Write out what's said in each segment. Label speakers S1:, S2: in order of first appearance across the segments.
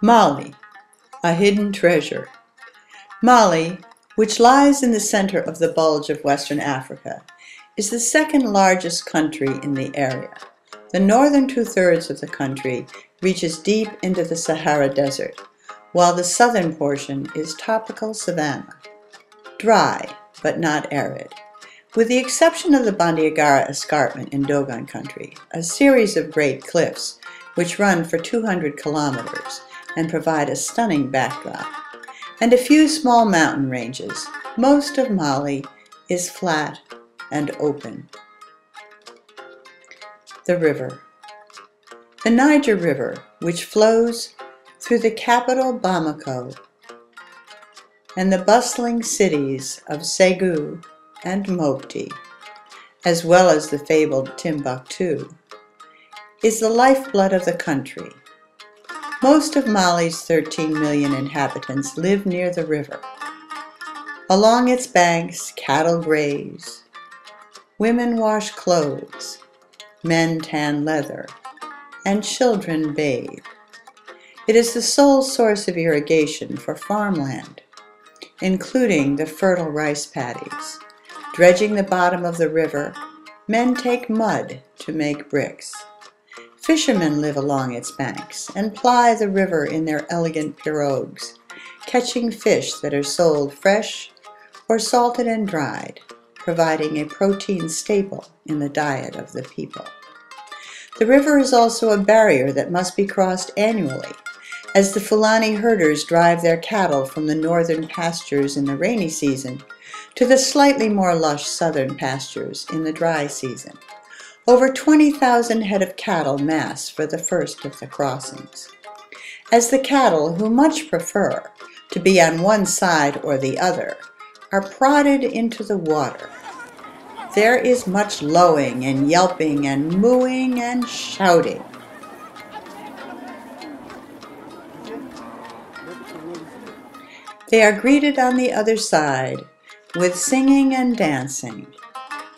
S1: Mali, a hidden treasure. Mali, which lies in the center of the bulge of Western Africa, is the second largest country in the area. The northern two-thirds of the country reaches deep into the Sahara Desert, while the southern portion is tropical savanna, dry but not arid. With the exception of the Bandiagara Escarpment in Dogon country, a series of great cliffs which run for 200 kilometers and provide a stunning backdrop, and a few small mountain ranges, most of Mali is flat and open. The river. The Niger River, which flows through the capital Bamako and the bustling cities of Ségou and Mopti, as well as the fabled Timbuktu, is the lifeblood of the country. Most of Mali's 13 million inhabitants live near the river. Along its banks, cattle graze, women wash clothes, men tan leather, and children bathe. It is the sole source of irrigation for farmland, including the fertile rice paddies. Dredging the bottom of the river, men take mud to make bricks. Fishermen live along its banks and ply the river in their elegant pirogues, catching fish that are sold fresh or salted and dried, providing a protein staple in the diet of the people. The river is also a barrier that must be crossed annually, as the Fulani herders drive their cattle from the northern pastures in the rainy season to the slightly more lush southern pastures in the dry season. Over 20,000 head of cattle mass for the first of the crossings. As the cattle, who much prefer to be on one side or the other, are prodded into the water, there is much lowing and yelping and mooing and shouting. They are greeted on the other side with singing and dancing,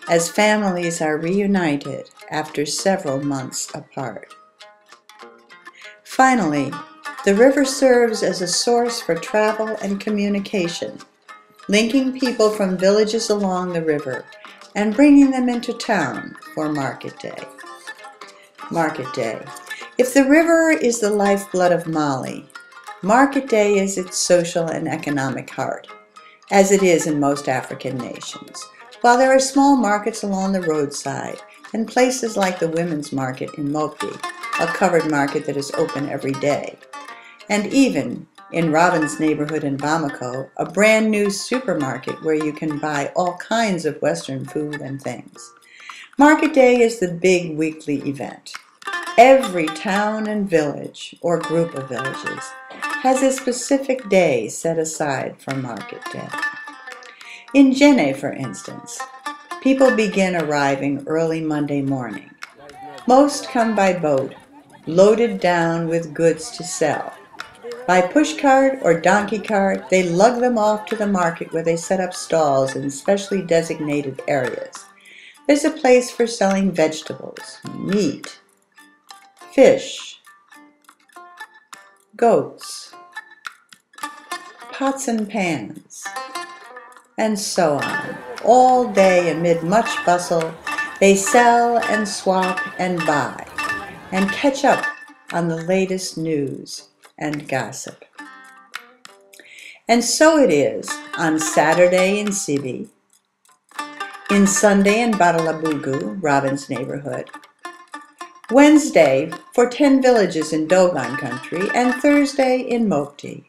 S1: as families are reunited after several months apart. Finally, the river serves as a source for travel and communication, linking people from villages along the river and bringing them into town for market day. Market day. If the river is the lifeblood of Mali, market day is its social and economic heart, as it is in most African nations. While there are small markets along the roadside and places like the Women's Market in Mopti, a covered market that is open every day, and even in Robin's neighborhood in Bamako, a brand new supermarket where you can buy all kinds of Western food and things. Market day is the big weekly event. Every town and village, or group of villages, has a specific day set aside for market day. In Djenné, for instance, people begin arriving early Monday morning. Most come by boat, loaded down with goods to sell. By pushcart or donkey cart, they lug them off to the market where they set up stalls in specially designated areas. There's a place for selling vegetables, meat, fish, goats, pots and pans, and so on. All day, amid much bustle, they sell and swap and buy, and catch up on the latest news and gossip. And so it is on Saturday in Sibi, in Sunday in Badalabugu, Robin's neighborhood, Wednesday for 10 villages in Dogon country, and Thursday in Mopti.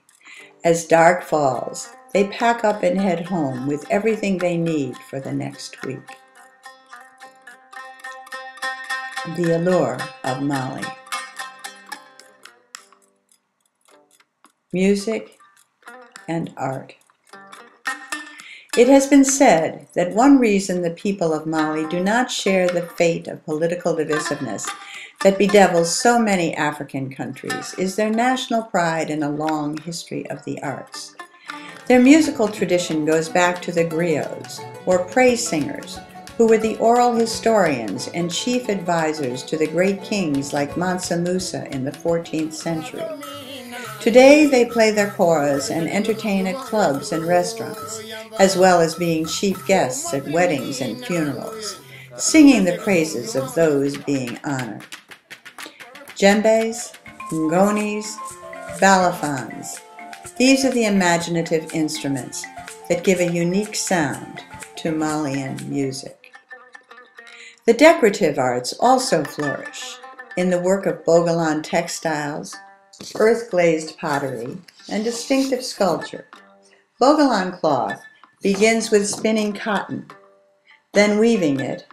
S1: As dark falls, they pack up and head home with everything they need for the next week. The allure of Mali. Music and art. It has been said that one reason the people of Mali do not share the fate of political divisiveness that bedevils so many African countries is their national pride and a long history of the arts. Their musical tradition goes back to the griots, or praise singers, who were the oral historians and chief advisors to the great kings like Mansa Musa in the 14th century. Today they play their koras and entertain at clubs and restaurants, as well as being chief guests at weddings and funerals, singing the praises of those being honored. Djembes, ngonis, balafons, these are the imaginative instruments that give a unique sound to Malian music. The decorative arts also flourish in the work of Bogolan textiles, earth-glazed pottery, and distinctive sculpture. Bogolan cloth begins with spinning cotton, then weaving it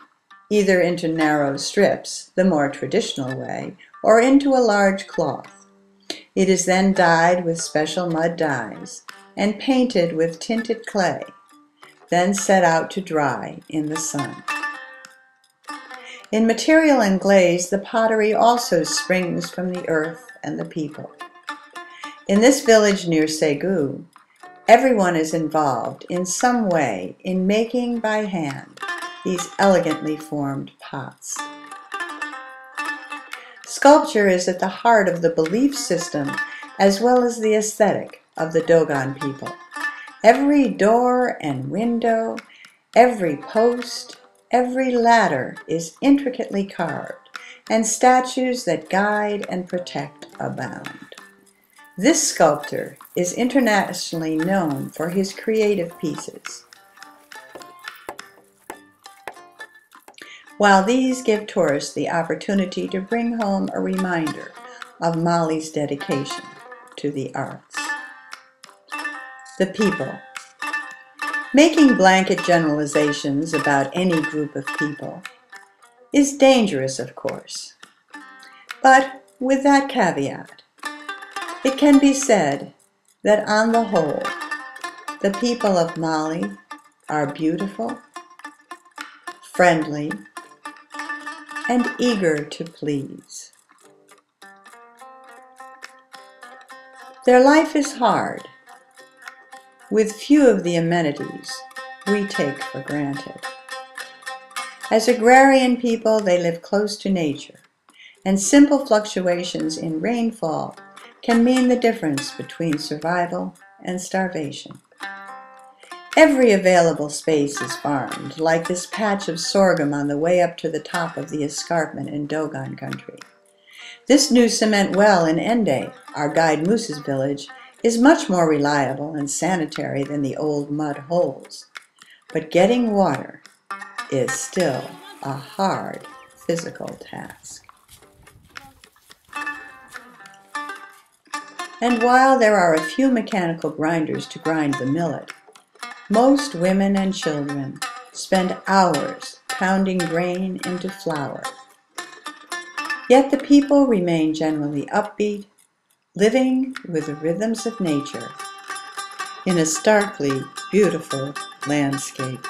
S1: either into narrow strips, the more traditional way, or into a large cloth. It is then dyed with special mud dyes and painted with tinted clay, then set out to dry in the sun. In material and glaze, the pottery also springs from the earth and the people. In this village near Ségou, everyone is involved in some way in making by hand these elegantly formed pots. Sculpture is at the heart of the belief system as well as the aesthetic of the Dogon people. Every door and window, every post, every ladder is intricately carved, and statues that guide and protect abound. This sculptor is internationally known for his creative pieces, while these give tourists the opportunity to bring home a reminder of Mali's dedication to the arts. The people. Making blanket generalizations about any group of people is dangerous, of course, but with that caveat, it can be said that on the whole, the people of Mali are beautiful, friendly, and eager to please. Their life is hard, with few of the amenities we take for granted. As agrarian people, they live close to nature, and simple fluctuations in rainfall can mean the difference between survival and starvation. Every available space is farmed, like this patch of sorghum on the way up to the top of the escarpment in Dogon country. This new cement well in Ende, our guide Moose's village, is much more reliable and sanitary than the old mud holes. But getting water is still a hard physical task. And while there are a few mechanical grinders to grind the millet, most women and children spend hours pounding grain into flour. Yet the people remain generally upbeat, living with the rhythms of nature in a starkly beautiful landscape.